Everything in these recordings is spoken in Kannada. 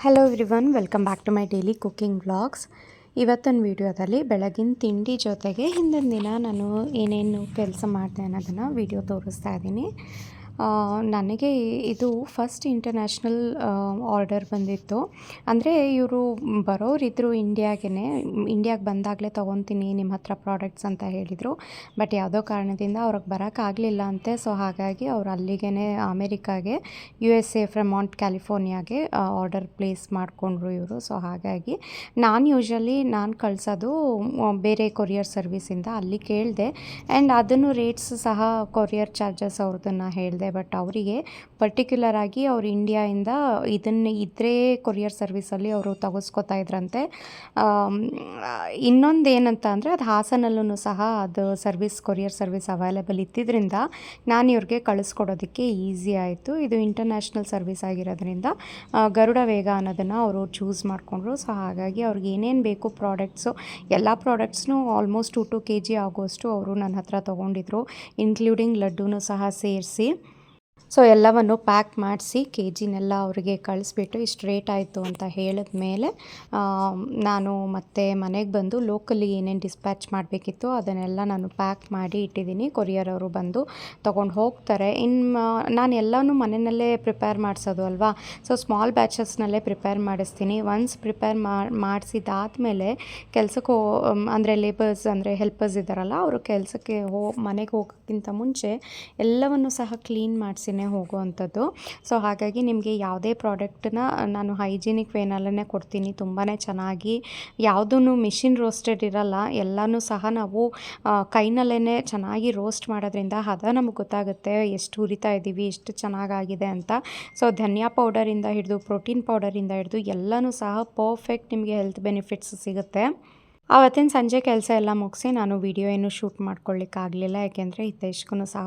Hello everyone, welcome back to my daily cooking vlogs. ಇವತ್ತಿನ ವಿಡಿಯೋದಲ್ಲಿ ಬೆಳಗಿನ ತಿಂಡಿ ಜೊತೆಗೆ ಹಿಂದಿನ ದಿನ ನಾನು ಏನೇನು ಕೆಲಸ ಮಾಡಿದೆ ಅನ್ನೋದನ್ನು ವಿಡಿಯೋ ತೋರಿಸ್ತಾ ಇದ್ದೀನಿ. ನನಗೆ ಇದು ಫಸ್ಟ್ ಇಂಟರ್ನ್ಯಾಷನಲ್ ಆರ್ಡರ್ ಬಂದಿತ್ತು. ಅಂದರೆ ಇವರು ಬರೋರಿದ್ದರು ಇಂಡಿಯಾಗೆ ಬಂದಾಗಲೇ ತೊಗೊತೀನಿ ನಿಮ್ಮ ಹತ್ರ ಪ್ರಾಡಕ್ಟ್ಸ್ ಅಂತ ಹೇಳಿದರು. ಬಟ್ ಯಾವುದೋ ಕಾರಣದಿಂದ ಅವ್ರಿಗೆ ಬರೋಕ್ಕಾಗಲಿಲ್ಲ ಅಂತೆ. ಸೊ ಹಾಗಾಗಿ ಅವ್ರು ಅಲ್ಲಿಗೆ ಅಮೇರಿಕಾಗೆ USA ಫ್ರಮಾಂಟ್ ಕ್ಯಾಲಿಫೋರ್ನಿಯಾಗೆ ಆರ್ಡರ್ ಪ್ಲೇಸ್ ಮಾಡಿಕೊಂಡ್ರು ಇವರು. ಸೊ ಹಾಗಾಗಿ ನಾನು ಕಳಿಸೋದು ಬೇರೆ ಕೊರಿಯರ್ ಸರ್ವಿಸಿಂದ ಅಲ್ಲಿ ಕೇಳಿದೆ. ಆ್ಯಂಡ್ ಅದನ್ನು ರೇಟ್ಸ್ ಸಹ ಕೊರಿಯರ್ ಚಾರ್ಜಸ್ ಅವ್ರದ್ದನ್ನು ಹೇಳಿದೆ. ಬಟ್ ಅವರಿಗೆ ಪರ್ಟಿಕ್ಯುಲರ್ ಆಗಿ ಅವ್ರು ಇಂಡಿಯಾಯಿಂದ ಇದ್ರೆ ಕೊರಿಯರ್ ಸರ್ವಿಸಲ್ಲಿ ಅವರು ತೆಗೆಸ್ಕೊತಾ ಇದ್ರಂತೆ. ಇನ್ನೊಂದು ಏನಂತ ಅಂದರೆ ಅದು ಹಾಸನಲ್ಲೂ ಸಹ ಅದು ಕೊರಿಯರ್ ಸರ್ವಿಸ್ ಅವೈಲೇಬಲ್ ಇದ್ದಿದ್ದರಿಂದ ನಾನು ಇವ್ರಿಗೆ ಕಳಿಸ್ಕೊಡೋದಕ್ಕೆ ಈಸಿ ಆಯಿತು. ಇದು ಇಂಟರ್ನ್ಯಾಷನಲ್ ಸರ್ವಿಸ್ ಆಗಿರೋದ್ರಿಂದ ಗರುಡ ವೇಗ ಅನ್ನೋದನ್ನು ಅವರು ಚೂಸ್ ಮಾಡಿಕೊಂಡ್ರು. ಸೊ ಹಾಗಾಗಿ ಅವ್ರಿಗೆ ಏನೇನು ಬೇಕು ಪ್ರಾಡಕ್ಟ್ಸು ಎಲ್ಲ ಪ್ರಾಡಕ್ಟ್ಸ್ನೂ ಆಲ್ಮೋಸ್ಟ್ 2 kg ಆಗೋಷ್ಟು ಅವರು ನನ್ನ ಹತ್ರ ತೊಗೊಂಡಿದ್ರು, ಇನ್ಕ್ಲೂಡಿಂಗ್ ಲಡ್ಡೂನು ಸಹ ಸೇರಿಸಿ. ಸೊ ಎಲ್ಲವನ್ನು ಪ್ಯಾಕ್ ಮಾಡಿಸಿ KGನೆಲ್ಲ ಅವರಿಗೆ ಕಳಿಸ್ಬಿಟ್ಟು ಇಷ್ಟು ರೇಟ್ ಆಯಿತು ಅಂತ ಹೇಳಿದ ಮೇಲೆ ನಾನು ಮತ್ತೆ ಮನೆಗೆ ಬಂದು ಲೋಕಲಿ ಏನೇನು ಡಿಸ್ಪ್ಯಾಚ್ ಮಾಡಬೇಕಿತ್ತು ಅದನ್ನೆಲ್ಲ ನಾನು ಪ್ಯಾಕ್ ಮಾಡಿ ಇಟ್ಟಿದ್ದೀನಿ. ಕೊರಿಯರ್ ಅವರು ಬಂದು ತೊಗೊಂಡು ಹೋಗ್ತಾರೆ. ನಾನು ಎಲ್ಲನೂ ಮನೆಯಲ್ಲೇ ಪ್ರಿಪೇರ್ ಮಾಡಿಸೋದು ಅಲ್ವಾ. ಸೊ ಸ್ಮಾಲ್ ಬ್ಯಾಚಸ್ನಲ್ಲೇ ಪ್ರಿಪೇರ್ ಮಾಡಿಸ್ತೀನಿ. ಒನ್ಸ್ ಪ್ರಿಪೇರ್ ಮಾಡಿಸಿದಾದ್ಮೇಲೆ ಕೆಲಸಕ್ಕೆ ಅಂದರೆ ಲೇಬರ್ಸ್ ಅಂದರೆ ಹೆಲ್ಪರ್ಸ್ ಇದ್ದಾರಲ್ಲ, ಅವರು ಕೆಲಸಕ್ಕೆ ಮನೆಗೆ ಹೋಗೋಕ್ಕಿಂತ ಮುಂಚೆ ಎಲ್ಲವನ್ನು ಸಹ ಕ್ಲೀನ್ ಮಾಡಿಸಿನೇ ಹೋಗುವಂಥದ್ದು. ಸೊ ಹಾಗಾಗಿ ನಿಮಗೆ ಯಾವುದೇ ಪ್ರಾಡಕ್ಟನ್ನ ನಾನು ಹೈಜಿನಿಕ್ ವೇನಲ್ಲೇ ಕೊಡ್ತೀನಿ. ತುಂಬಾ ಚೆನ್ನಾಗಿ ಯಾವುದೂ ಮಿಷಿನ್ ರೋಸ್ಟೆಡ್ ಇರಲ್ಲ. ಎಲ್ಲನೂ ಸಹ ನಾವು ಕೈನಲ್ಲೇ ಚೆನ್ನಾಗಿ ರೋಸ್ಟ್ ಮಾಡೋದ್ರಿಂದ ಹದ ನಮಗೆ ಗೊತ್ತಾಗುತ್ತೆ ಎಷ್ಟು ಹುರಿತಾ ಇದ್ದೀವಿ, ಎಷ್ಟು ಚೆನ್ನಾಗಾಗಿದೆ ಅಂತ. ಸೊ ಧನಿಯಾ ಪೌಡರಿಂದ ಹಿಡಿದು ಪ್ರೋಟೀನ್ ಪೌಡರಿಂದ ಹಿಡಿದು ಎಲ್ಲನೂ ಸಹ ಪರ್ಫೆಕ್ಟ್ ನಿಮಗೆ ಹೆಲ್ತ್ ಬೆನಿಫಿಟ್ಸ್ ಸಿಗುತ್ತೆ. ಆವತ್ತಿನ ಸಂಜೆ ಕೆಲಸ ಎಲ್ಲ ಮುಗಿಸಿ ನಾನು ವಿಡಿಯೋ ಏನು ಶೂಟ್ ಮಾಡ್ಕೊಳ್ಳಿಕ್ಕಾಗಲಿಲ್ಲ. ಯಾಕೆಂದರೆ ಹಿತೈಷ್ಗೂ ಸಹ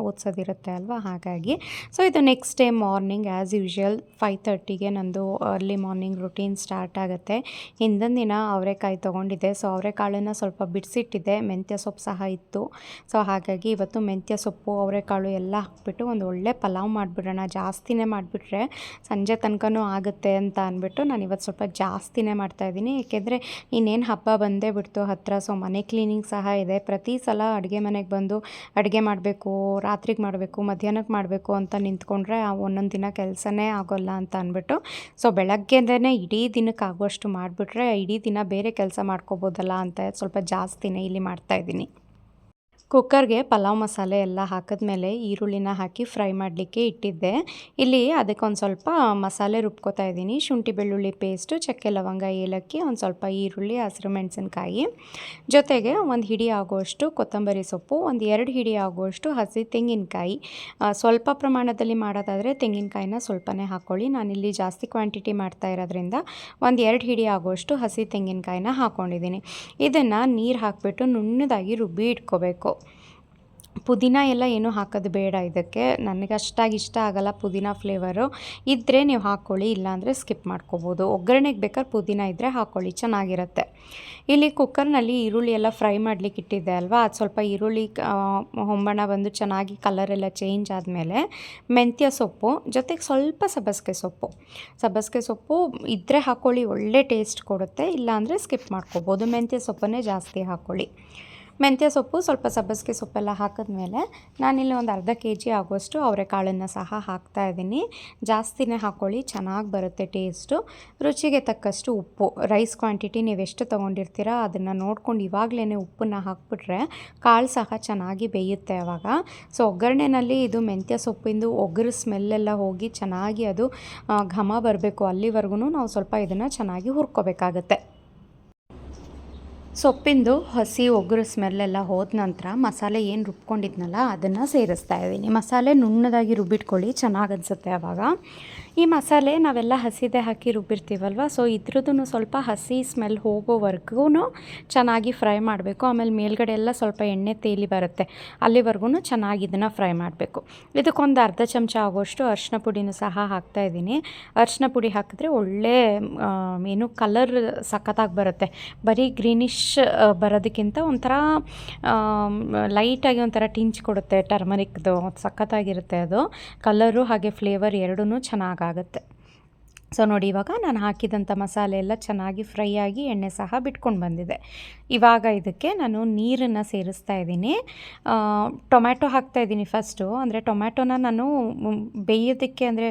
ಓದಿಸೋದಿರುತ್ತೆ ಅಲ್ವಾ, ಹಾಗಾಗಿ. ಸೊ ಇದು next day morning as usual 5:30ಗೆ ನಂದು ಅರ್ಲಿ ಮಾರ್ನಿಂಗ್ ರುಟೀನ್ ಸ್ಟಾರ್ಟ್ ಆಗುತ್ತೆ. ಹಿಂದಿನ ದಿನ ಅವರೆಕಾಯಿ ತೊಗೊಂಡಿದ್ದೆ. ಸೊ ಅವರೆಕಾಳನ್ನು ಸ್ವಲ್ಪ ಬಿಡಿಸಿಟ್ಟಿದ್ದೆ, ಮೆಂತ್ಯ ಸೊಪ್ಪು ಸಹ ಇತ್ತು. ಸೊ ಹಾಗಾಗಿ ಇವತ್ತು ಮೆಂತ್ಯ ಸೊಪ್ಪು ಅವರೆಕಾಳು ಎಲ್ಲ ಹಾಕ್ಬಿಟ್ಟು ಒಂದು ಒಳ್ಳೆ ಪಲಾವ್ ಮಾಡಿಬಿಡೋಣ. ಜಾಸ್ತಿನೇ ಮಾಡಿಬಿಟ್ರೆ ಸಂಜೆ ತನಕನೂ ಆಗುತ್ತೆ ಅಂತ ಅಂದ್ಬಿಟ್ಟು ನಾನು ಇವತ್ತು ಸ್ವಲ್ಪ ಜಾಸ್ತಿನೇ ಮಾಡ್ತಾಯಿದ್ದೀನಿ. ಏಕೆಂದರೆ ಇನ್ನೇನು ಹಬ್ಬ ಬಂದೇ ಬಿಡ್ತು ಹತ್ತಿರ. ಸೊ ಮನೆ ಕ್ಲೀನಿಂಗ್ ಸಹ ಇದೆ. ಪ್ರತಿ ಸಲ ಅಡುಗೆ ಮನೆಗೆ ಬಂದು ಅಡುಗೆ ಮಾಡಬೇಕು, ರಾತ್ರಿಗೆ ಮಾಡಬೇಕು, ಮಧ್ಯಾಹ್ನಕ್ಕೆ ಮಾಡಬೇಕು ಅಂತ ನಿಂತ್ಕೊಂಡ್ರೆ ಒಂದೊಂದು ದಿನ ಕೆಲಸನೇ ಆಗೋಲ್ಲ ಅಂತ ಅಂದ್ಬಿಟ್ಟು ಸೊ ಬೆಳಗ್ಗೆನೇ ಇಡೀ ದಿನಕ್ಕೆ ಆಗುವಷ್ಟು ಮಾಡಿಬಿಟ್ರೆ ಇಡೀ ದಿನ ಬೇರೆ ಕೆಲಸ ಮಾಡ್ಕೋಬೋದಲ್ಲ ಅಂತ ಸ್ವಲ್ಪ ಜಾಸ್ತಿನೇ ಇಲ್ಲಿ ಮಾಡ್ತಾಯಿದ್ದೀನಿ. ಕುಕ್ಕರ್ಗೆ ಪಲಾವ್ ಮಸಾಲೆ ಎಲ್ಲ ಹಾಕಿದ್ಮೇಲೆ ಈರುಳ್ಳಿನ ಹಾಕಿ ಫ್ರೈ ಮಾಡಲಿಕ್ಕೆ ಇಟ್ಟಿದ್ದೆ. ಇಲ್ಲಿ ಅದಕ್ಕೆ ಒಂದು ಸ್ವಲ್ಪ ಮಸಾಲೆ ರುಬ್ಕೋತಾ ಇದ್ದೀನಿ. ಶುಂಠಿ ಬೆಳ್ಳುಳ್ಳಿ ಪೇಸ್ಟು, ಚಕ್ಕೆ ಲವಂಗ ಏಲಕ್ಕಿ, ಒಂದು ಸ್ವಲ್ಪ ಈರುಳ್ಳಿ, ಹಸಿರು ಮೆಣಸಿನ್ಕಾಯಿ, ಜೊತೆಗೆ ಒಂದು ಹಿಡಿ ಆಗುವಷ್ಟು ಕೊತ್ತಂಬರಿ ಸೊಪ್ಪು, ಒಂದು 2 ಹಿಡಿ ಆಗುವಷ್ಟು ಹಸಿ ತೆಂಗಿನಕಾಯಿ. ಸ್ವಲ್ಪ ಪ್ರಮಾಣದಲ್ಲಿ ಮಾಡೋದಾದರೆ ತೆಂಗಿನಕಾಯಿನ ಸ್ವಲ್ಪನೇ ಹಾಕ್ಕೊಳ್ಳಿ. ನಾನಿಲ್ಲಿ ಜಾಸ್ತಿ ಕ್ವಾಂಟಿಟಿ ಮಾಡ್ತಾ ಇರೋದ್ರಿಂದ ಒಂದು 2 ಹಿಡಿ ಆಗುವಷ್ಟು ಹಸಿ ತೆಂಗಿನಕಾಯಿನ ಹಾಕ್ಕೊಂಡಿದ್ದೀನಿ. ಇದನ್ನು ನೀರು ಹಾಕಿಬಿಟ್ಟು ನುಣ್ಣದಾಗಿ ರುಬ್ಬಿ ಇಟ್ಕೋಬೇಕು. ಪುದೀನ ಎಲ್ಲ ಏನೂ ಹಾಕೋದು ಬೇಡ ಇದಕ್ಕೆ. ನನಗೆ ಅಷ್ಟಾಗಿ ಇಷ್ಟ ಆಗಲ್ಲ ಪುದೀನ ಫ್ಲೇವರು. ಇದ್ದರೆ ನೀವು ಹಾಕ್ಕೊಳ್ಳಿ, ಇಲ್ಲಾಂದರೆ ಸ್ಕಿಪ್ ಮಾಡ್ಕೋಬೋದು. ಒಗ್ಗರಣೆಗೆ ಬೇಕಾದ್ರೆ ಪುದೀನ ಇದ್ದರೆ ಹಾಕ್ಕೊಳ್ಳಿ, ಚೆನ್ನಾಗಿರುತ್ತೆ. ಇಲ್ಲಿ ಕುಕ್ಕರ್ನಲ್ಲಿ ಈರುಳ್ಳಿ ಎಲ್ಲ ಫ್ರೈ ಮಾಡಲಿಕ್ಕೆ ಇಟ್ಟಿದ್ದೆ ಅಲ್ವಾ, ಅದು ಸ್ವಲ್ಪ ಈರುಳ್ಳಿ ಹೊಂಬಣ ಬಂದು ಚೆನ್ನಾಗಿ ಕಲರೆಲ್ಲ ಚೇಂಜ್ ಆದಮೇಲೆ ಮೆಂತ್ಯ ಸೊಪ್ಪು ಜೊತೆಗೆ ಸ್ವಲ್ಪ ಸಬ್ಬಸಿಗೆ ಸೊಪ್ಪು ಇದ್ದರೆ ಹಾಕ್ಕೊಳ್ಳಿ, ಒಳ್ಳೆ ಟೇಸ್ಟ್ ಕೊಡುತ್ತೆ. ಇಲ್ಲಾಂದರೆ ಸ್ಕಿಪ್ ಮಾಡ್ಕೋಬೋದು. ಮೆಂತ್ಯ ಸೊಪ್ಪನ್ನೇ ಜಾಸ್ತಿ ಹಾಕ್ಕೊಳ್ಳಿ. ಮೆಂತ್ಯ ಸೊಪ್ಪು ಸ್ವಲ್ಪ ಸಬ್ಬಸಿಗೆ ಸೊಪ್ಪೆಲ್ಲ ಹಾಕಿದ್ಮೇಲೆ ನಾನಿಲ್ಲಿ ಒಂದು ಅರ್ಧ kg ಆಗುವಷ್ಟು ಅವರೆಕಾಳನ್ನು ಸಹ ಹಾಕ್ತಾಯಿದ್ದೀನಿ. ಜಾಸ್ತಿನೇ ಹಾಕ್ಕೊಳ್ಳಿ, ಚೆನ್ನಾಗಿ ಬರುತ್ತೆ ಟೇಸ್ಟು. ರುಚಿಗೆ ತಕ್ಕಷ್ಟು ಉಪ್ಪು. ರೈಸ್ ಕ್ವಾಂಟಿಟಿ ನೀವು ಎಷ್ಟು ತೊಗೊಂಡಿರ್ತೀರ ಅದನ್ನು ನೋಡ್ಕೊಂಡು ಇವಾಗಲೇ ಉಪ್ಪನ್ನು ಹಾಕ್ಬಿಟ್ರೆ ಕಾಳು ಸಹ ಚೆನ್ನಾಗಿ ಬೇಯುತ್ತೆ ಆವಾಗ. ಸೊ ಒಗ್ಗರಣೆಯಲ್ಲಿ ಇದು ಮೆಂತ್ಯ ಸೊಪ್ಪಿಂದು ಒಗ್ಗರು ಸ್ಮೆಲ್ಲೆಲ್ಲ ಹೋಗಿ ಚೆನ್ನಾಗಿ ಅದು ಘಮ ಬರಬೇಕು. ಅಲ್ಲಿವರೆಗೂ ನಾವು ಸ್ವಲ್ಪ ಇದನ್ನು ಚೆನ್ನಾಗಿ ಹುರ್ಕೋಬೇಕಾಗತ್ತೆ. ಸೊಪ್ಪಿಂದು ಹಸಿ ಒಗ್ಗರು ಸ್ಮೆಲ್ಲೆಲ್ಲ ಹೋದ ನಂತರ ಮಸಾಲೆ ಏನು ರುಬ್ಕೊಂಡಿದ್ನಲ್ಲ ಅದನ್ನು ಸೇರಿಸ್ತಾ ಇದ್ದೀನಿ. ಮಸಾಲೆ ನುಣ್ಣದಾಗಿ ರುಬ್ಬಿಟ್ಕೊಳ್ಳಿ, ಚೆನ್ನಾಗಿ ಅನಿಸುತ್ತೆ ಆವಾಗ. ಈ ಮಸಾಲೆ ನಾವೆಲ್ಲ ಹಸಿದೆ ಹಾಕಿ ರುಬ್ಬಿರ್ತೀವಲ್ವ, ಸೊ ಇದ್ರದ್ದು ಸ್ವಲ್ಪ ಹಸಿ ಸ್ಮೆಲ್ ಹೋಗೋವರೆಗೂ ಚೆನ್ನಾಗಿ ಫ್ರೈ ಮಾಡಬೇಕು. ಆಮೇಲೆ ಮೇಲ್ಗಡೆ ಎಲ್ಲ ಸ್ವಲ್ಪ ಎಣ್ಣೆ ತೇಲಿ ಬರುತ್ತೆ, ಅಲ್ಲಿವರೆಗೂ ಚೆನ್ನಾಗಿ ಇದನ್ನು ಫ್ರೈ ಮಾಡಬೇಕು. ಇದಕ್ಕೊಂದು ಅರ್ಧ ಚಮಚ ಆಗೋಷ್ಟು ಅರಿಶಿನ ಪುಡಿನೂ ಸಹ ಹಾಕ್ತಾಯಿದ್ದೀನಿ. ಅರಿಶಿನ ಪುಡಿ ಹಾಕಿದ್ರೆ ಒಳ್ಳೆ ಕಲರ್ ಸಖತ್ತಾಗಿ ಬರುತ್ತೆ. ಬರೀ ಗ್ರೀನಿಶ್ ಬರೋದಕ್ಕಿಂತ ಒಂಥರ ಲೈಟಾಗಿ ಒಂಥರ ಟಿಂಚ್ ಕೊಡುತ್ತೆ ಟರ್ಮರಿಕ್ದು. ಸಖತ್ತಾಗಿರುತ್ತೆ ಅದು ಕಲರು ಹಾಗೆ ಫ್ಲೇವರ್ ಎರಡೂ ಚೆನ್ನಾಗಾಗುತ್ತೆ. ಸೊ ನೋಡಿ, ಇವಾಗ ನಾನು ಹಾಕಿದಂಥ ಮಸಾಲೆ ಎಲ್ಲ ಚೆನ್ನಾಗಿ ಫ್ರೈ ಆಗಿ ಎಣ್ಣೆ ಸಹ ಬಿಟ್ಕೊಂಡು ಬಂದಿದೆ. ಇವಾಗ ಇದಕ್ಕೆ ನಾನು ನೀರನ್ನು ಸೇರಿಸ್ತಾ ಇದ್ದೀನಿ. ಟೊಮ್ಯಾಟೊ ಹಾಕ್ತಾಯಿದ್ದೀನಿ ಫಸ್ಟು. ಅಂದರೆ ಟೊಮ್ಯಾಟೊನ ನಾನು ಬೇಯೋದಕ್ಕೆ ಅಂದರೆ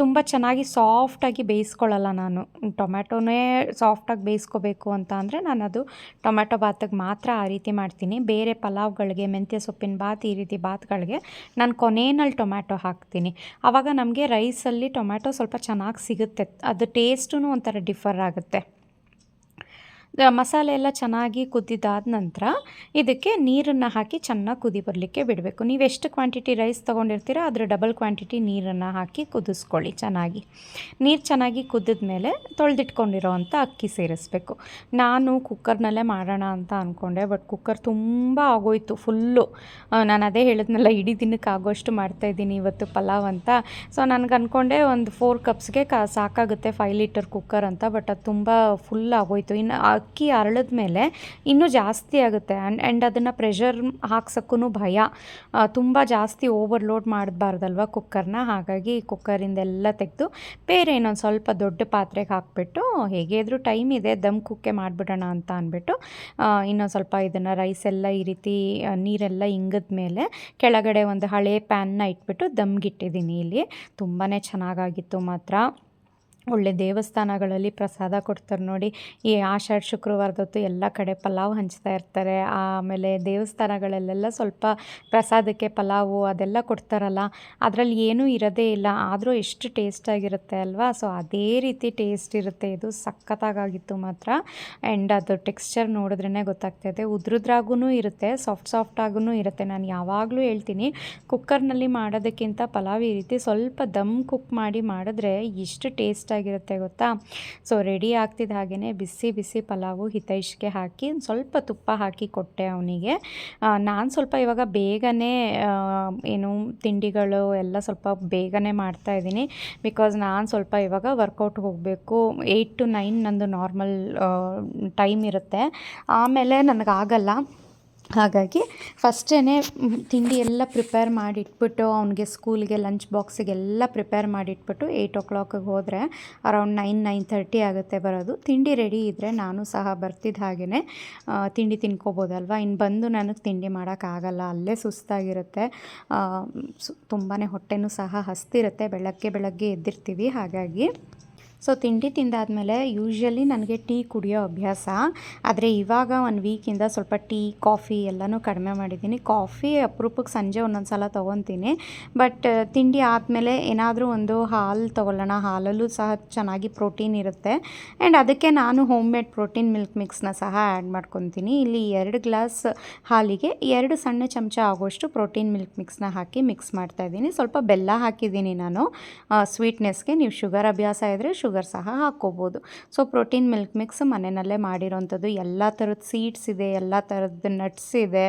ತುಂಬ ಚೆನ್ನಾಗಿ ಸಾಫ್ಟಾಗಿ ಬೇಯಿಸ್ಕೊಳ್ಳಲ್ಲ ನಾನು. ಟೊಮ್ಯಾಟೊನೇ ಸಾಫ್ಟಾಗಿ ಬೇಯಿಸ್ಕೋಬೇಕು ಅಂತ ಅಂದರೆ ನಾನದು ಟೊಮ್ಯಾಟೊ ಬಾತಿಗೆ ಮಾತ್ರ ಆ ರೀತಿ ಮಾಡ್ತೀನಿ. ಬೇರೆ ಪಲಾವ್ಗಳಿಗೆ, ಮೆಂತ್ಯ ಸೊಪ್ಪಿನ ಬಾತ್, ಈ ರೀತಿ ಬಾತ್ಗಳಿಗೆ ನಾನು ಕೊನೆಯಲ್ಲಿ ಟೊಮ್ಯಾಟೊ ಹಾಕ್ತೀನಿ. ಆವಾಗ ನಮಗೆ ರೈಸಲ್ಲಿ ಟೊಮ್ಯಾಟೊ ಸ್ವಲ್ಪ ಚೆನ್ನಾಗಿ ಸಿಗುತ್ತೆ. ಅದು ಟೇಸ್ಟೂ ಒಂಥರ ಡಿಫರ್ ಆಗುತ್ತೆ. ಮಸಾಲೆ ಎಲ್ಲ ಚೆನ್ನಾಗಿ ಕುದ್ದಿದ್ದಾದ ನಂತರ ಇದಕ್ಕೆ ನೀರನ್ನು ಹಾಕಿ ಚೆನ್ನಾಗಿ ಕುದಿ ಬರಲಿಕ್ಕೆ ಬಿಡಬೇಕು. ನೀವು ಎಷ್ಟು ಕ್ವಾಂಟಿಟಿ ರೈಸ್ ತೊಗೊಂಡಿರ್ತೀರೋ ಅದರ ಡಬಲ್ ಕ್ವಾಂಟಿಟಿ ನೀರನ್ನು ಹಾಕಿ ಕುದಿಸ್ಕೊಳ್ಳಿ ಚೆನ್ನಾಗಿ. ನೀರು ಚೆನ್ನಾಗಿ ಕುದ್ದಿದ ಮೇಲೆ ತೊಳೆದಿಟ್ಕೊಂಡಿರೋ ಅಂಥ ಅಕ್ಕಿ ಸೇರಿಸ್ಬೇಕು. ನಾನು ಕುಕ್ಕರ್ನಲ್ಲೇ ಮಾಡೋಣ ಅಂತ ಅಂದ್ಕೊಂಡೆ, ಬಟ್ ಕುಕ್ಕರ್ ತುಂಬ ಆಗೋಯ್ತು ಫುಲ್ಲು. ನಾನು ಅದೇ ಹೇಳಿದ್ನಲ್ಲ, ಇಡೀ ದಿನಕ್ಕೆ ಆಗೋಷ್ಟು ಮಾಡ್ತಾಯಿದ್ದೀನಿ ಇವತ್ತು ಪಲಾವ್ ಅಂತ. ಸೊ ನನಗೆ ಅಂದ್ಕೊಂಡೆ ಒಂದು 4 ಕಪ್ಸ್ಗೆ ಸಾಕಾಗುತ್ತೆ 5 ಲೀಟರ್ ಕುಕ್ಕರ್ ಅಂತ. ಬಟ್ ಅದು ತುಂಬ ಫುಲ್ ಆಗೋಯ್ತು. ಇನ್ನು ಅಕ್ಕಿ ಅರಳಿದ ಮೇಲೆ ಇನ್ನೂ ಜಾಸ್ತಿ ಆಗುತ್ತೆ. ಆ್ಯಂಡ್ ಅದನ್ನು ಪ್ರೆಷರ್ ಹಾಕ್ಸೋಕ್ಕೂ ಭಯ. ತುಂಬ ಜಾಸ್ತಿ ಓವರ್ಲೋಡ್ ಮಾಡಬಾರ್ದಲ್ವ ಕುಕ್ಕರ್ನ. ಹಾಗಾಗಿ ಕುಕ್ಕರಿಂದೆಲ್ಲ ತೆಗೆದು ಬೇರೆ ಇನ್ನೊಂದು ಸ್ವಲ್ಪ ದೊಡ್ಡ ಪಾತ್ರೆಗೆ ಹಾಕಿಬಿಟ್ಟು, ಹೇಗೆ ಇದ್ರೂ ಟೈಮ್ ಇದೆ, ದಮ್ ಕುಕ್ಕೆ ಮಾಡಿಬಿಡೋಣ ಅಂತ ಅಂದ್ಬಿಟ್ಟು ಇನ್ನೊಂದು ಸ್ವಲ್ಪ ಇದನ್ನು ರೈಸೆಲ್ಲ ಈ ರೀತಿ ನೀರೆಲ್ಲ ಇಂಗಿದ ಮೇಲೆ ಕೆಳಗಡೆ ಒಂದು ಹಳೆ ಪ್ಯಾನ್ನ ಇಟ್ಬಿಟ್ಟು ದಮ್ಗಿಟ್ಟಿದ್ದೀನಿ. ಇಲ್ಲಿ ತುಂಬಾ ಚೆನ್ನಾಗಾಗಿತ್ತು ಮಾತ್ರ. ಒಳ್ಳೆ ದೇವಸ್ಥಾನಗಳಲ್ಲಿ ಪ್ರಸಾದ ಕೊಡ್ತಾರೆ ನೋಡಿ. ಈ ಆಷಾಢ ಶುಕ್ರವಾರದೊತ್ತು ಎಲ್ಲ ಕಡೆ ಪಲಾವ್ ಹಂಚ್ತಾ ಇರ್ತಾರೆ. ಆಮೇಲೆ ದೇವಸ್ಥಾನಗಳಲ್ಲೆಲ್ಲ ಸ್ವಲ್ಪ ಪ್ರಸಾದಕ್ಕೆ ಪಲಾವು ಅದೆಲ್ಲ ಕೊಡ್ತಾರಲ್ಲ, ಅದರಲ್ಲಿ ಏನೂ ಇರೋದೇ ಇಲ್ಲ, ಆದರೂ ಎಷ್ಟು ಟೇಸ್ಟಾಗಿರುತ್ತೆ ಅಲ್ವಾ. ಸೊ ಅದೇ ರೀತಿ ಟೇಸ್ಟ್ ಇರುತ್ತೆ. ಇದು ಸಖತ್ತಾಗಿತ್ತು ಮಾತ್ರ. ಆ್ಯಂಡ್ ಅದು ಟೆಕ್ಸ್ಚರ್ ನೋಡಿದ್ರೇ ಗೊತ್ತಾಗ್ತಾಯಿದೆ. ಉದ್ರುದ್ರಾಗೂ ಇರುತ್ತೆ, ಸಾಫ್ಟಾಗೂ ಇರುತ್ತೆ. ನಾನು ಯಾವಾಗಲೂ ಹೇಳ್ತೀನಿ, ಕುಕ್ಕರ್ನಲ್ಲಿ ಮಾಡೋದಕ್ಕಿಂತ ಪಲಾವ್ ಈ ರೀತಿ ಸ್ವಲ್ಪ ದಮ್ ಕುಕ್ ಮಾಡಿ ಮಾಡಿದ್ರೆ ಎಷ್ಟು ಟೇಸ್ಟ್ ಆಗಿರುತ್ತೆ ಗೊತ್ತಾ. ಸೊ ರೆಡಿ ಆಗ್ತಿದ್ದ ಹಾಗೆಯೇ ಬಿಸಿ ಬಿಸಿ ಪಲಾವು ಹಿತೈಷ್ಗೆ ಹಾಕಿ ಸ್ವಲ್ಪ ತುಪ್ಪ ಹಾಕಿ ಕೊಟ್ಟೆ ಅವನಿಗೆ. ನಾನು ಸ್ವಲ್ಪ ಇವಾಗ ಬೇಗನೆ ಏನು ತಿಂಡಿಗಳು ಎಲ್ಲ ಸ್ವಲ್ಪ ಬೇಗನೆ ಮಾಡ್ತಾಯಿದ್ದೀನಿ. ಬಿಕಾಸ್ ನಾನು ಸ್ವಲ್ಪ ಇವಾಗ ವರ್ಕೌಟ್ ಹೋಗಬೇಕು. 8 to 9 ನಂದು ನಾರ್ಮಲ್ ಟೈಮ್ ಇರುತ್ತೆ. ಆಮೇಲೆ ನನಗಾಗಲ್ಲ. ಹಾಗಾಗಿ ಫಸ್ಟೇ ತಿಂಡಿ ಎಲ್ಲ ಪ್ರಿಪೇರ್ ಮಾಡಿಟ್ಬಿಟ್ಟು ಅವನಿಗೆ ಸ್ಕೂಲ್ಗೆ ಲಂಚ್ ಬಾಕ್ಸಿಗೆಲ್ಲ ಪ್ರಿಪೇರ್ ಮಾಡಿಟ್ಬಿಟ್ಟು 8 o'clock ಹೋದರೆ ಅರೌಂಡ್ 9-9:30 ಆಗುತ್ತೆ ಬರೋದು. ತಿಂಡಿ ರೆಡಿ ಇದ್ದರೆ ನಾನು ಸಹ ಬರ್ತಿದ್ದ ಹಾಗೆಯೇ ತಿಂಡಿ ತಿನ್ಕೋಬೋದಲ್ವ. ಇನ್ನು ಬಂದು ನನಗೆ ತಿಂಡಿ ಮಾಡೋಕ್ಕಾಗಲ್ಲ, ಅಲ್ಲೇ ಸುಸ್ತಾಗಿರುತ್ತೆ. ತುಂಬಾ ಹೊಟ್ಟೆನೂ ಸಹ ಹಸ್ತಿರುತ್ತೆ. ಬೆಳಗ್ಗೆ ಎದ್ದಿರ್ತೀವಿ. ಹಾಗಾಗಿ ಸೊ ತಿಂಡಿ ತಿಂದಾದಮೇಲೆ ಯೂಶ್ವಲಿ ನನಗೆ ಟೀ ಕುಡಿಯೋ ಅಭ್ಯಾಸ. ಆದರೆ ಇವಾಗ 1 ವೀಕಿಂದ ಸ್ವಲ್ಪ ಟೀ, ಕಾಫಿ ಎಲ್ಲನೂ ಕಡಿಮೆ ಮಾಡಿದ್ದೀನಿ. ಕಾಫಿ ಅಪರೂಪಕ್ಕೆ ಸಂಜೆ ಒಂದೊಂದು ಸಲ ತೊಗೊತೀನಿ. ಬಟ್ ತಿಂಡಿ ಆದಮೇಲೆ ಏನಾದರೂ ಒಂದು ಹಾಲು ತೊಗೊಳ್ಳೋಣ. ಹಾಲಲ್ಲೂ ಸಹ ಚೆನ್ನಾಗಿ ಪ್ರೋಟೀನ್ ಇರುತ್ತೆ. ಆ್ಯಂಡ್ ಅದಕ್ಕೆ ನಾನು ಹೋಮ್ ಮೇಡ್ ಪ್ರೋಟೀನ್ ಮಿಲ್ಕ್ ಮಿಕ್ಸ್ನ ಸಹ ಆ್ಯಡ್ ಮಾಡ್ಕೊತೀನಿ. ಇಲ್ಲಿ 2 ಗ್ಲಾಸ್ ಹಾಲಿಗೆ 2 ಸಣ್ಣ ಚಮಚ ಆಗೋಷ್ಟು ಪ್ರೋಟೀನ್ ಮಿಲ್ಕ್ ಮಿಕ್ಸ್ನ ಹಾಕಿ ಮಿಕ್ಸ್ ಮಾಡ್ತಾಯಿದ್ದೀನಿ. ಸ್ವಲ್ಪ ಬೆಲ್ಲ ಹಾಕಿದ್ದೀನಿ ನಾನು ಸ್ವೀಟ್ನೆಸ್ಗೆ. ನೀವು ಶುಗರ್ ಅಭ್ಯಾಸ ಇದ್ದರೆ ಶುಗರ್ ಸಹ ಹಾಕ್ಕೋಬೋದು. ಸೊ ಪ್ರೋಟೀನ್ ಮಿಲ್ಕ್ ಮಿಕ್ಸ್ ಮನೆಯಲ್ಲೇ ಮಾಡಿರೋಂಥದ್ದು. ಎಲ್ಲ ಥರದ ಸೀಡ್ಸ್ ಇದೆ, ಎಲ್ಲ ಥರದ ನಟ್ಸ್ ಇದೆ.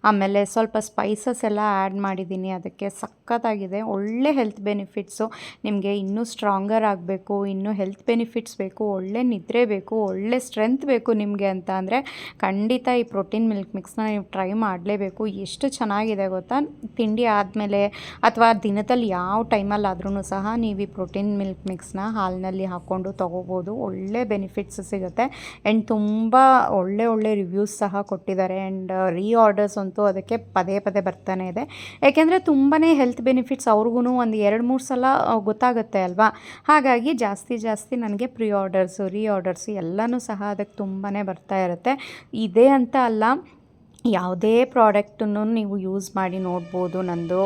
ಆಮೇಲೆ ಸ್ವಲ್ಪ ಸ್ಪೈಸಸ್ ಎಲ್ಲ ಆ್ಯಡ್ ಮಾಡಿದ್ದೀನಿ ಅದಕ್ಕೆ. ಸಖತ್ತಾಗಿದೆ. ಒಳ್ಳೆ ಹೆಲ್ತ್ ಬೆನಿಫಿಟ್ಸು. ನಿಮಗೆ ಇನ್ನೂ ಸ್ಟ್ರಾಂಗರ್ ಆಗಬೇಕು, ಇನ್ನೂ ಹೆಲ್ತ್ ಬೆನಿಫಿಟ್ಸ್ ಬೇಕು, ಒಳ್ಳೆ ನಿದ್ರೆ ಬೇಕು, ಒಳ್ಳೆ ಸ್ಟ್ರೆಂತ್ ಬೇಕು ನಿಮಗೆ ಅಂತ ಅಂದರೆ ಖಂಡಿತ ಈ ಪ್ರೋಟೀನ್ ಮಿಲ್ಕ್ ಮಿಕ್ಸ್ನ ನೀವು ಟ್ರೈ ಮಾಡಲೇಬೇಕು. ಎಷ್ಟು ಚೆನ್ನಾಗಿದೆ ಗೊತ್ತಾ. ತಿಂಡಿ ಆದಮೇಲೆ ಅಥವಾ ದಿನದಲ್ಲಿ ಯಾವ ಟೈಮಲ್ಲಾದ್ರೂ ಸಹ ನೀವು ಈ ಪ್ರೋಟೀನ್ ಮಿಲ್ಕ್ ಮಿಕ್ಸ್ನ ಹಾಲಿನಲ್ಲಿ ಹಾಕ್ಕೊಂಡು ತೊಗೋಬೋದು. ಒಳ್ಳೆ ಬೆನಿಫಿಟ್ಸ್ ಸಿಗುತ್ತೆ. ಆ್ಯಂಡ್ ತುಂಬ ಒಳ್ಳೆ ರಿವ್ಯೂಸ್ ಸಹ ಕೊಟ್ಟಿದ್ದಾರೆ. ಆ್ಯಂಡ್ ಆರ್ಡರ್ಸ್ ಅಂತೂ ಅದಕ್ಕೆ ಪದೇ ಬರ್ತಾನೆ ಇದೆ. ಯಾಕೆಂದರೆ ತುಂಬಾ ಹೆಲ್ತ್ ಬೆನಿಫಿಟ್ಸ್ ಅವ್ರಿಗೂ ಒಂದು 2-3 ಸಲ ಗೊತ್ತಾಗುತ್ತೆ ಅಲ್ವಾ. ಹಾಗಾಗಿ ಜಾಸ್ತಿ ನನಗೆ ಆರ್ಡರ್ಸು ಎಲ್ಲನೂ ಸಹ ಅದಕ್ಕೆ ತುಂಬಾ ಬರ್ತಾ ಇರುತ್ತೆ. ಇದೇ ಅಂತ ಅಲ್ಲ, ಯಾವುದೇ ಪ್ರಾಡಕ್ಟನ್ನು ನೀವು ಯೂಸ್ ಮಾಡಿ ನೋಡ್ಬೋದು. ನಂದು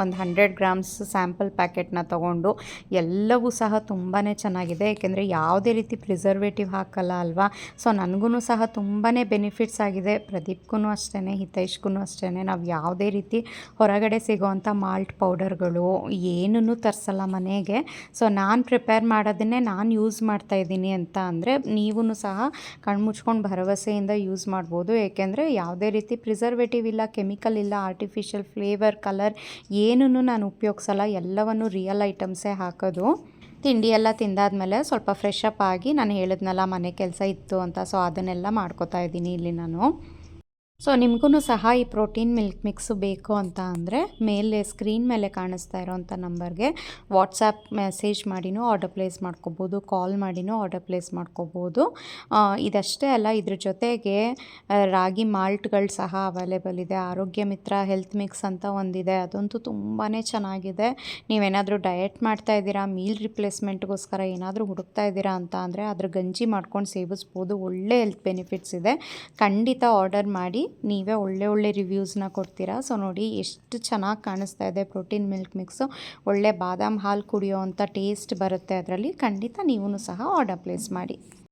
ಒಂದು 100 ಗ್ರಾಮ್ಸ್ ಸ್ಯಾಂಪಲ್ ಪ್ಯಾಕೆಟ್ನ ತೊಗೊಂಡು ಎಲ್ಲವೂ ಸಹ ತುಂಬಾ ಚೆನ್ನಾಗಿದೆ. ಏಕೆಂದರೆ ಯಾವುದೇ ರೀತಿ ಪ್ರಿಸರ್ವೇಟಿವ್ ಹಾಕಲ್ಲ ಅಲ್ವಾ. ಸೊ ನನಗೂ ಸಹ ತುಂಬಾ ಬೆನಿಫಿಟ್ಸ್ ಆಗಿದೆ. ಪ್ರದೀಪ್ಗೂ ಅಷ್ಟೇ, ಹಿತೈಷ್ಗೂ ಅಷ್ಟೇ. ನಾವು ಯಾವುದೇ ರೀತಿ ಹೊರಗಡೆ ಸಿಗೋವಂಥ ಮಾಲ್ಟ್ ಪೌಡರ್ಗಳು ಏನನ್ನೂ ತರಿಸಲ್ಲ ಮನೆಗೆ. ಸೊ ನಾನು ಪ್ರಿಪೇರ್ ಮಾಡೋದನ್ನೇ ನಾನು ಯೂಸ್ ಮಾಡ್ತಾಯಿದ್ದೀನಿ ಅಂತ ಅಂದರೆ ನೀವೂ ಸಹ ಕಣ್ಮುಚ್ಕೊಂಡು ಭರವಸೆಯಿಂದ ಯೂಸ್ ಮಾಡ್ಬೋದು. ಏಕೆಂದರೆ ಯಾವುದೇ ರೀತಿ ಪ್ರಿಸರ್ವೇಟಿವ್ ಇಲ್ಲ, ಕೆಮಿಕಲ್ ಇಲ್ಲ, ಆರ್ಟಿಫಿಷಿಯಲ್ ಫ್ಲೇವರ್, ಕಲರ್ ಏನನ್ನೂ ನಾನು ಉಪಯೋಗಿಸಲ್ಲ. ಎಲ್ಲವನ್ನು ರಿಯಲ್ ಐಟಮ್ಸೇ ಹಾಕೋದು. ತಿಂಡಿ ಎಲ್ಲ ತಿಂದಾದ್ಮೇಲೆ ಸ್ವಲ್ಪ ಫ್ರೆಶ್ ಅಪ್ ಆಗಿ ನಾನು ಹೇಳಿದ್ನಲ್ಲ ಮನೆ ಕೆಲಸ ಇತ್ತು ಅಂತ, ಸೊ ಅದನ್ನೆಲ್ಲ ಮಾಡ್ಕೋತಾ ಇದ್ದೀನಿ ಇಲ್ಲಿ ನಾನು. ಸೊ ನಿಮಗೂ ಸಹ ಈ ಪ್ರೋಟೀನ್ ಮಿಲ್ಕ್ ಮಿಕ್ಸು ಬೇಕು ಅಂತ ಅಂದರೆ ಮೇಲೆ ಸ್ಕ್ರೀನ್ ಮೇಲೆ ಕಾಣಿಸ್ತಾ ಇರೋವಂಥ ನಂಬರ್ಗೆ ವಾಟ್ಸಾಪ್ ಮೆಸೇಜ್ ಮಾಡಿನೂ ಆರ್ಡರ್ ಪ್ಲೇಸ್ ಮಾಡ್ಕೋಬೋದು, ಕಾಲ್ ಮಾಡಿನೂ ಆರ್ಡರ್ ಪ್ಲೇಸ್ ಮಾಡ್ಕೋಬೋದು. ಇದಷ್ಟೇ ಅಲ್ಲ, ಇದ್ರ ಜೊತೆಗೆ ರಾಗಿ ಮಾಲ್ಟ್ಗಳು ಸಹ ಅವೈಲೇಬಲ್ ಇದೆ. ಆರೋಗ್ಯ ಮಿತ್ರ ಹೆಲ್ತ್ ಮಿಕ್ಸ್ ಅಂತ ಒಂದಿದೆ, ಅದಂತೂ ತುಂಬಾ ಚೆನ್ನಾಗಿದೆ. ನೀವೇನಾದರೂ ಡಯಟ್ ಮಾಡ್ತಾ ಇದ್ದೀರಾ, ಮೀಲ್ ರಿಪ್ಲೇಸ್ಮೆಂಟ್ಗೋಸ್ಕರ ಏನಾದರೂ ಹುಡುಕ್ತಾ ಇದ್ದೀರಾ ಅಂತ ಅಂದರೆ ಅದ್ರ ಗಂಜಿ ಮಾಡ್ಕೊಂಡು ಸೇವಿಸ್ಬೋದು. ಒಳ್ಳೆ ಹೆಲ್ತ್ ಬೆನಿಫಿಟ್ಸ್ ಇದೆ. ಖಂಡಿತ ಆರ್ಡರ್ ಮಾಡಿ, ನೀವೇ ಒಳ್ಳೆ ರಿವ್ಯೂಸ್ನ ಕೊಡ್ತೀರಾ. ಸೊ ನೋಡಿ ಎಷ್ಟು ಚೆನ್ನಾಗಿ ಕಾಣಿಸ್ತಾ ಇದೆ ಪ್ರೋಟೀನ್ ಮಿಲ್ಕ್ ಮಿಕ್ಸು. ಒಳ್ಳೆ ಬಾದಾಮ್ ಹಾಲು ಕುಡಿಯೋ ಅಂಥ ಟೇಸ್ಟ್ ಬರುತ್ತೆ ಅದರಲ್ಲಿ. ಖಂಡಿತ ನೀವೂ ಸಹ ಆರ್ಡರ್ ಪ್ಲೇಸ್ ಮಾಡಿ.